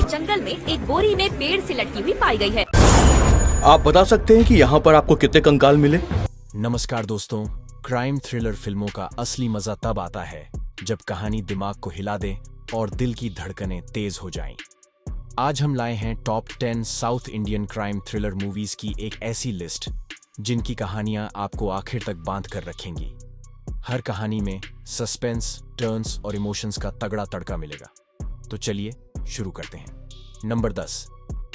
जंगल में एक बोरी में पेड़ से लटकी हुई पाई गई है। आप बता सकते हैं कि यहाँ पर आपको कितने कंकाल मिले? नमस्कार दोस्तों, क्राइम थ्रिलर फिल्मों का असली मजा तब आता है जब कहानी दिमाग को हिला दे और दिल की धड़कनें तेज हो जाएं। आज हम लाए हैं top 10 south Indian crime thriller movies की एक ऐसी लिस्ट जिनकी कहानियां आपको आखिर तक बांध कर रखेंगी। हर कहानी में सस्पेंस, टर्न्स और इमोशंस का तगड़ा तड़का मिलेगा। तो चलिए शुरू करते हैं। नंबर 10,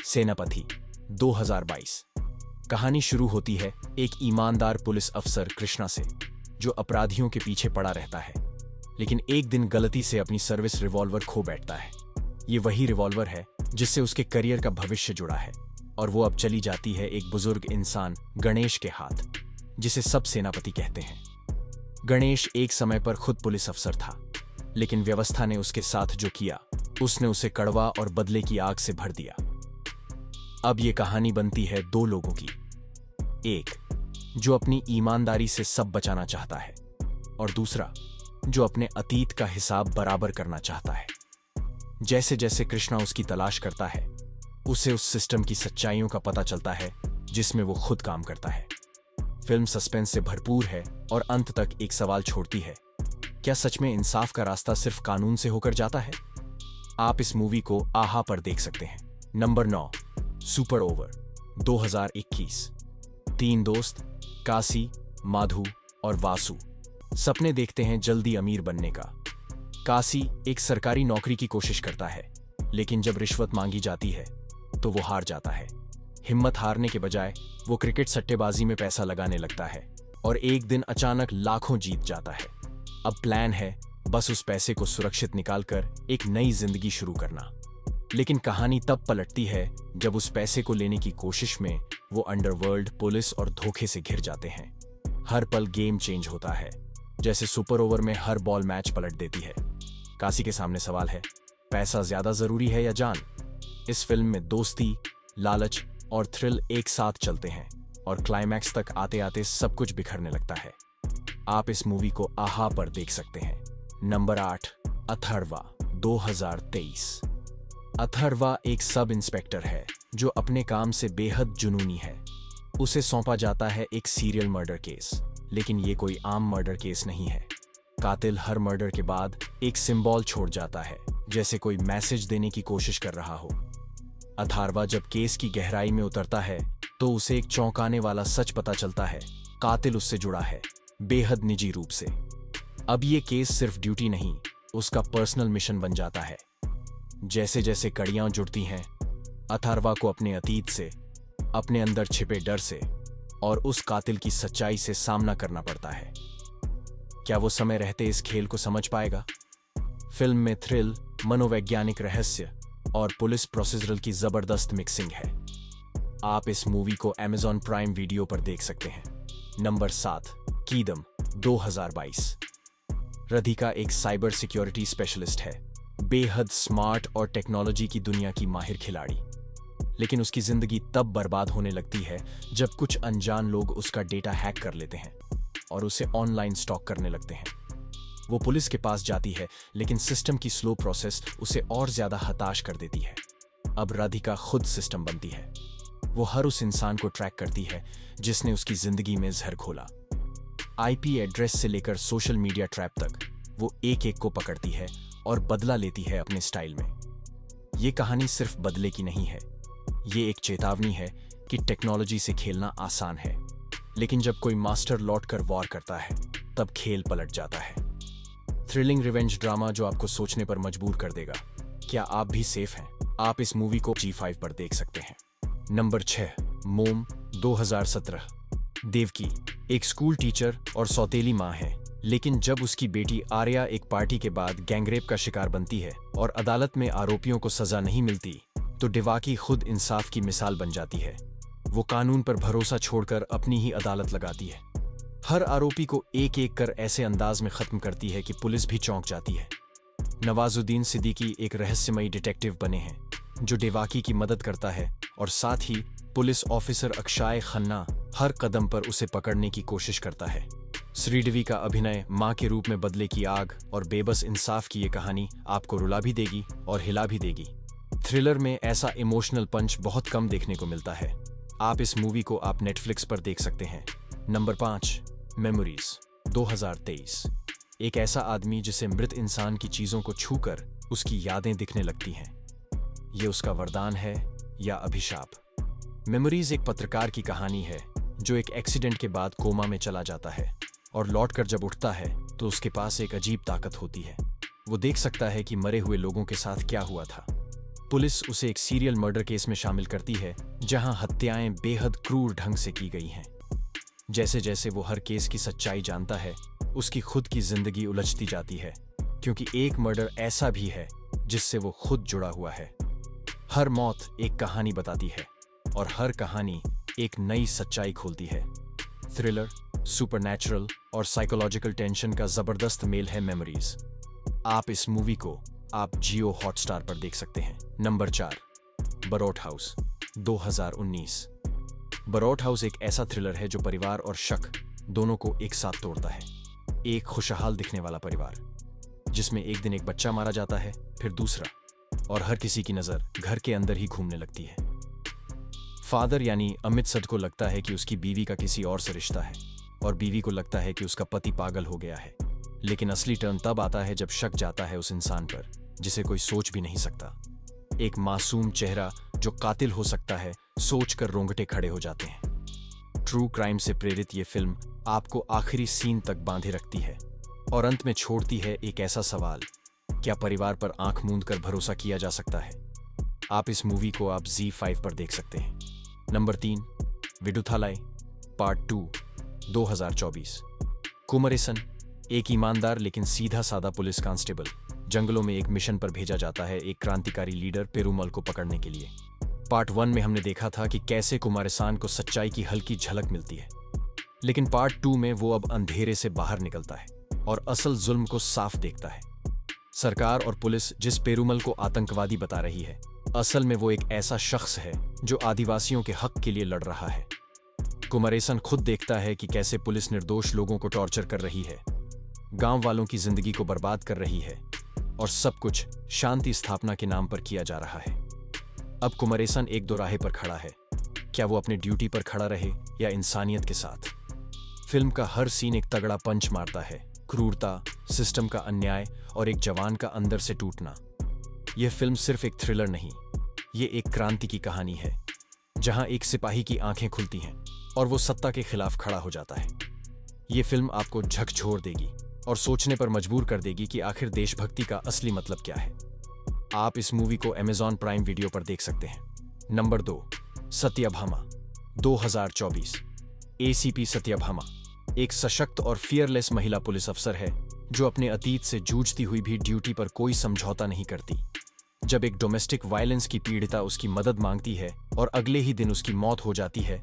सेनापति 2022। कहानी शुरू होती है एक ईमानदार पुलिस अफसर कृष्णा से, जो अपराधियों के पीछे पड़ा रहता है, लेकिन एक दिन गलती से अपनी सर्विस रिवॉल्वर खो बैठता है। ये वही रिवॉल्वर है जिससे उसके करियर का भविष्य जुड़ा है, और वो अब चली जाती है एक बुजुर्ग इंसान गणेश के हाथ, जिसे सब सेनापति कहते हैं। गणेश एक समय पर खुद पुलिस अफसर था, लेकिन व्यवस्था ने उसके साथ जो किया, उसने उसे कड़वा और बदले की आग से भर दिया। अब ये कहानी बनती है दो लोगों की, एक जो अपनी ईमानदारी से सब बचाना चाहता है, और दूसरा जो अपने अतीत का हिसाब बराबर करना चाहता है। जैसे जैसे कृष्णा उसकी तलाश करता है, उसे उस सिस्टम की सच्चाइयों का पता चलता है जिसमें वो खुद काम करता है। फिल्म सस्पेंस से भरपूर है और अंत तक एक सवाल छोड़ती है, क्या सच में इंसाफ का रास्ता सिर्फ कानून से होकर जाता है? आप इस मूवी को आहा पर देख सकते हैं। Number 9, super over 2021। 3 दोस्त काशी, माधु और वासु सपने देखते हैं जल्दी अमीर बनने का। काशी एक सरकारी नौकरी की कोशिश करता है, लेकिन जब रिश्वत मांगी जाती है तो वो हार जाता है। हिम्मत हारने के बजाय वो क्रिकेट सट्टेबाजी में पैसा लगाने लगता है और एक दिन अचानक लाखों जीत जाता है। अब प्लान है बस उस पैसे को सुरक्षित निकालकर एक नई जिंदगी शुरू करना। लेकिन कहानी तब पलटती है जब उस पैसे को लेने की कोशिश में वो अंडरवर्ल्ड, पुलिस और धोखे से घिर जाते हैं। हर पल गेम चेंज होता है, जैसे सुपर ओवर में हर बॉल मैच पलट देती है। काशी के सामने सवाल है, पैसा ज्यादा जरूरी है या जान? इस फिल्म में दोस्ती, लालच और थ्रिल एक साथ चलते हैं, और क्लाइमैक्स तक आते आते सब कुछ बिखरने लगता है। आप इस मूवी को आहा पर देख सकते हैं। नंबर 8, अथर्वा 2023। अथर्वा एक सब इंस्पेक्टर है जो अपने काम से बेहद जुनूनी है। उसे सौंपा जाता है एक सीरियल मर्डर केस, लेकिन ये कोई आम मर्डर केस नहीं है। कातिल हर मर्डर के बाद एक सिंबल छोड़ जाता है, जैसे कोई मैसेज देने की कोशिश कर रहा हो। अथर्वा जब केस की गहराई में उतरता है तो उसे एक चौंकाने वाला सच पता चलता है, कातिल उससे जुड़ा है, बेहद निजी रूप से। अब ये केस सिर्फ ड्यूटी नहीं, उसका पर्सनल मिशन बन जाता है। जैसे जैसे कड़ियां जुड़ती हैं, अथर्वा को अपने अतीत से, अपने अंदर छिपे डर से और उस कातिल की सच्चाई से सामना करना पड़ता है। क्या वो समय रहते इस खेल को समझ पाएगा? फिल्म में थ्रिल, मनोवैज्ञानिक रहस्य और पुलिस प्रोसीजरल की जबरदस्त मिक्सिंग है। आप इस मूवी को Amazon प्राइम वीडियो पर देख सकते हैं। नंबर 7, कीदम 2022। राधिका एक साइबर सिक्योरिटी स्पेशलिस्ट है, बेहद स्मार्ट और टेक्नोलॉजी की दुनिया की माहिर खिलाड़ी। लेकिन उसकी जिंदगी तब बर्बाद होने लगती है जब कुछ अनजान लोग उसका डेटा हैक कर लेते हैं और उसे ऑनलाइन स्टॉक करने लगते हैं। वो पुलिस के पास जाती है, लेकिन सिस्टम की स्लो प्रोसेस उसे और ज्यादा हताश कर देती है। अब राधिका खुद सिस्टम बनती है। वो हर उस इंसान को ट्रैक करती है जिसने उसकी जिंदगी में जहर घोला। आईपी एड्रेस से लेकर सोशल मीडिया ट्रैप तक वो एक एक को पकड़ती है और बदला लेती है अपने स्टाइल में। ये कहानी सिर्फ बदले की नहीं है, ये एक चेतावनी है कि टेक्नोलॉजी से खेलना आसान है, लेकिन जब कोई मास्टर लौट कर वॉर करता है तब खेल पलट जाता है। थ्रिलिंग रिवेंज ड्रामा जो आपको सोचने पर मजबूर कर देगा। क्या आप भी सेफ हैं? आप इस मूवी को G5 पर देख सकते हैं। नंबर 6, मोम 2017। देवकी एक स्कूल टीचर और सौतेली माँ है, लेकिन जब उसकी बेटी आर्या एक पार्टी के बाद गैंगरेप का शिकार बनती है और अदालत में आरोपियों को सजा नहीं मिलती, तो देवकी खुद इंसाफ की मिसाल बन जाती है। वो कानून पर भरोसा छोड़कर अपनी ही अदालत लगाती है। हर आरोपी को एक एक कर ऐसे अंदाज में खत्म करती है कि पुलिस भी चौंक जाती है। नवाजुद्दीन सिद्दीकी एक रहस्यमयी डिटेक्टिव बने हैं जो देवकी की मदद करता है, और साथ ही पुलिस ऑफिसर अक्षय खन्ना हर कदम पर उसे पकड़ने की कोशिश करता है। श्रीदेवी का अभिनय मां के रूप में बदले की आग और बेबस इंसाफ की ये कहानी आपको रुला भी देगी और हिला भी देगी। थ्रिलर में ऐसा इमोशनल पंच बहुत कम देखने को मिलता है। आप इस मूवी को आप नेटफ्लिक्स पर देख सकते हैं। Number 5, memories 2023। एक ऐसा आदमी जिसे मृत इंसान की चीजों को छूकर उसकी यादें दिखने लगती हैं। ये उसका वरदान है या अभिशाप। मेमोरीज एक पत्रकार की कहानी है जो एक एक्सीडेंट के बाद कोमा में चला जाता है और लौटकर जब उठता है तो उसके पास एक अजीब ताकत होती है। वो देख सकता है कि मरे हुए लोगों के साथ क्या हुआ था। पुलिस उसे एक सीरियल मर्डर केस में शामिल करती है जहां हत्याएं बेहद क्रूर ढंग से की गई हैं। जैसे जैसे वो हर केस की सच्चाई जानता है, उसकी खुद की जिंदगी उलझती जाती है, क्योंकि एक मर्डर ऐसा भी है जिससे वो खुद जुड़ा हुआ है। हर मौत एक कहानी बताती है और हर कहानी एक नई सच्चाई खोलती है। थ्रिलर, सुपरनैचुरल और साइकोलॉजिकल टेंशन का जबरदस्त मेल है मेमोरीज। आप इस मूवी को आप जियो हॉटस्टार पर देख सकते हैं। Number 4, Barot house 2019। Barot house एक ऐसा थ्रिलर है जो परिवार और शक दोनों को एक साथ तोड़ता है। एक खुशहाल दिखने वाला परिवार जिसमें एक दिन एक बच्चा मारा जाता है, फिर दूसरा, और हर किसी की नजर घर के अंदर ही घूमने लगती है। फादर यानी अमित सद को लगता है कि उसकी बीवी का किसी और से रिश्ता है और बीवी को लगता है कि उसका पति पागल हो गया है। लेकिन असली टर्न तब आता है जब शक जाता है उस इंसान पर जिसे कोई सोच भी नहीं सकता। एक मासूम चेहरा जो कातिल हो सकता है, सोचकर रोंगटे खड़े हो जाते हैं। ट्रू क्राइम से प्रेरित ये फिल्म आपको आखिरी सीन तक बांधे रखती है और अंत में छोड़ती है एक ऐसा सवाल, क्या परिवार पर आंख मूंद कर भरोसा किया जा सकता है? आप इस मूवी को आप ZEE5 पर देख सकते हैं। Number 3, विडुथालाई part 2 2024। कुमरेसन एक ईमानदार लेकिन सीधा साधा पुलिस कांस्टेबल जंगलों में एक मिशन पर भेजा जाता है एक क्रांतिकारी लीडर पेरुमल को पकड़ने के लिए। पार्ट 1 में हमने देखा था कि कैसे कुमारसान को सच्चाई की हल्की झलक मिलती है, लेकिन पार्ट 2 में वो अब अंधेरे से बाहर निकलता है और असल जुल्म को साफ देखता है। सरकार और पुलिस जिस पेरुमल को आतंकवादी बता रही है, असल में वो एक ऐसा शख्स है जो आदिवासियों के हक के लिए लड़ रहा है। कुमारेसन खुद देखता है कि कैसे पुलिस निर्दोष लोगों को टॉर्चर कर रही है, गांव वालों की जिंदगी को बर्बाद कर रही है और सब कुछ शांति स्थापना के नाम पर किया जा रहा है। अब कुमारेसन एक दोराहे पर खड़ा है, क्या वो अपने ड्यूटी पर खड़ा रहे या इंसानियत के साथ? फिल्म का हर सीन एक तगड़ा पंच मारता है, क्रूरता, सिस्टम का अन्याय और एक जवान का अंदर से टूटना। यह फिल्म सिर्फ एक थ्रिलर नहीं, ये एक क्रांति की कहानी है जहां एक सिपाही की आंखें खुलती हैं और वो सत्ता के खिलाफ खड़ा हो जाता है। ये फिल्म आपको झकझोर देगी और सोचने पर मजबूर कर देगी कि आखिर देशभक्ति का असली मतलब क्या है। आप इस मूवी को Amazon प्राइम वीडियो पर देख सकते हैं। नंबर 2, सत्यभामा 2024। ACP सत्यभामा एक सशक्त और फियरलेस महिला पुलिस अफसर है जो अपने अतीत से जूझती हुई भी ड्यूटी पर कोई समझौता नहीं करती। जब एक डोमेस्टिक वायलेंस की पीड़िता उसकी मदद मांगती है और अगले ही दिन उसकी मौत हो जाती है,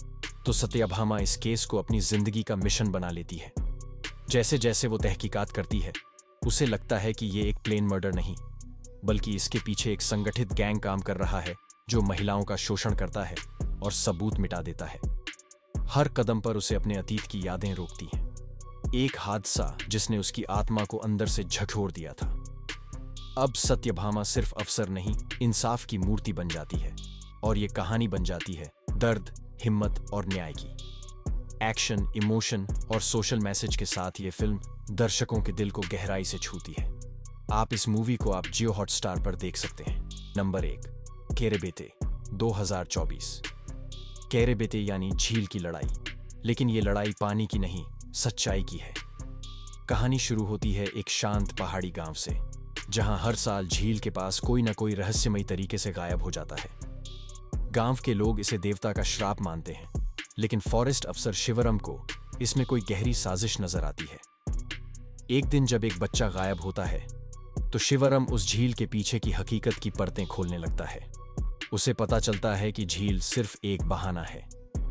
तो सत्यभामा इस केस को अपनी जिंदगी का मिशन बना लेती है। जैसे जैसे वो तहकीकात करती है, उसे लगता है कि ये एक प्लेन मर्डर नहीं, बल्कि इसके पीछे एक संगठित गैंग काम कर रहा है जो महिलाओं का शोषण करता है और सबूत मिटा देता है। हर कदम पर उसे अपने अतीत की यादें रोकती हैं। एक हादसा जिसने उसकी आत्मा को अंदर से झकझोर दिया था। अब सत्यभामा सिर्फ अफसर नहीं, इंसाफ की मूर्ति बन जाती है और ये कहानी बन जाती है दर्द, हिम्मत और न्याय की। एक्शन, इमोशन और सोशल मैसेज के साथ ये फिल्म दर्शकों के दिल को गहराई से छूती है। आप इस मूवी को आप जियो हॉटस्टार पर देख सकते हैं। नंबर 1, केरेबेते 2024। केरेबेते यानी झील की लड़ाई, लेकिन ये लड़ाई पानी की नहीं, सच्चाई की है। कहानी शुरू होती है एक शांत पहाड़ी गांव से, जहां हर साल झील के पास कोई ना कोई रहस्यमयी तरीके से गायब हो जाता है। गांव के लोग इसे देवता का श्राप मानते हैं, लेकिन फॉरेस्ट अफसर शिवरम को इसमें कोई गहरी साजिश नजर आती है। एक दिन जब एक बच्चा गायब होता है, तो शिवरम उस झील के पीछे की हकीकत की परतें खोलने लगता है। उसे पता चलता है कि झील सिर्फ एक बहाना है,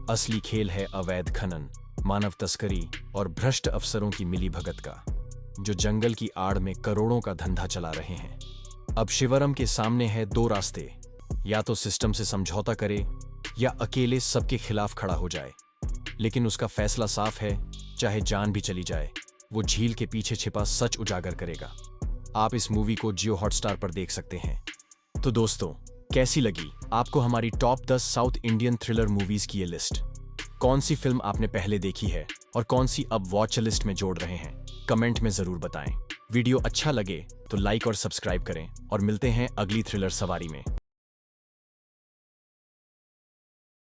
असली खेल है अवैध खनन, मानव तस्करी और भ्रष्ट अफसरों की मिलीभगत का, जो जंगल की आड़ में करोड़ों का धंधा चला रहे हैं। अब शिवरम के सामने है 2 रास्ते, या तो सिस्टम से समझौता करे या अकेले सबके खिलाफ खड़ा हो जाए। लेकिन उसका फैसला साफ है, चाहे जान भी चली जाए, वो झील के पीछे छिपा सच उजागर करेगा। आप इस मूवी को जियो हॉटस्टार पर देख सकते हैं। तो दोस्तों, कैसी लगी आपको हमारी top 10 south Indian thriller movies की ये लिस्ट? कौन सी फिल्म आपने पहले देखी है और कौन सी अब वॉच लिस्ट में जोड़ रहे हैं? कमेंट में जरूर बताएं। वीडियो अच्छा लगे तो लाइक और सब्सक्राइब करें और मिलते हैं अगली थ्रिलर सवारी में।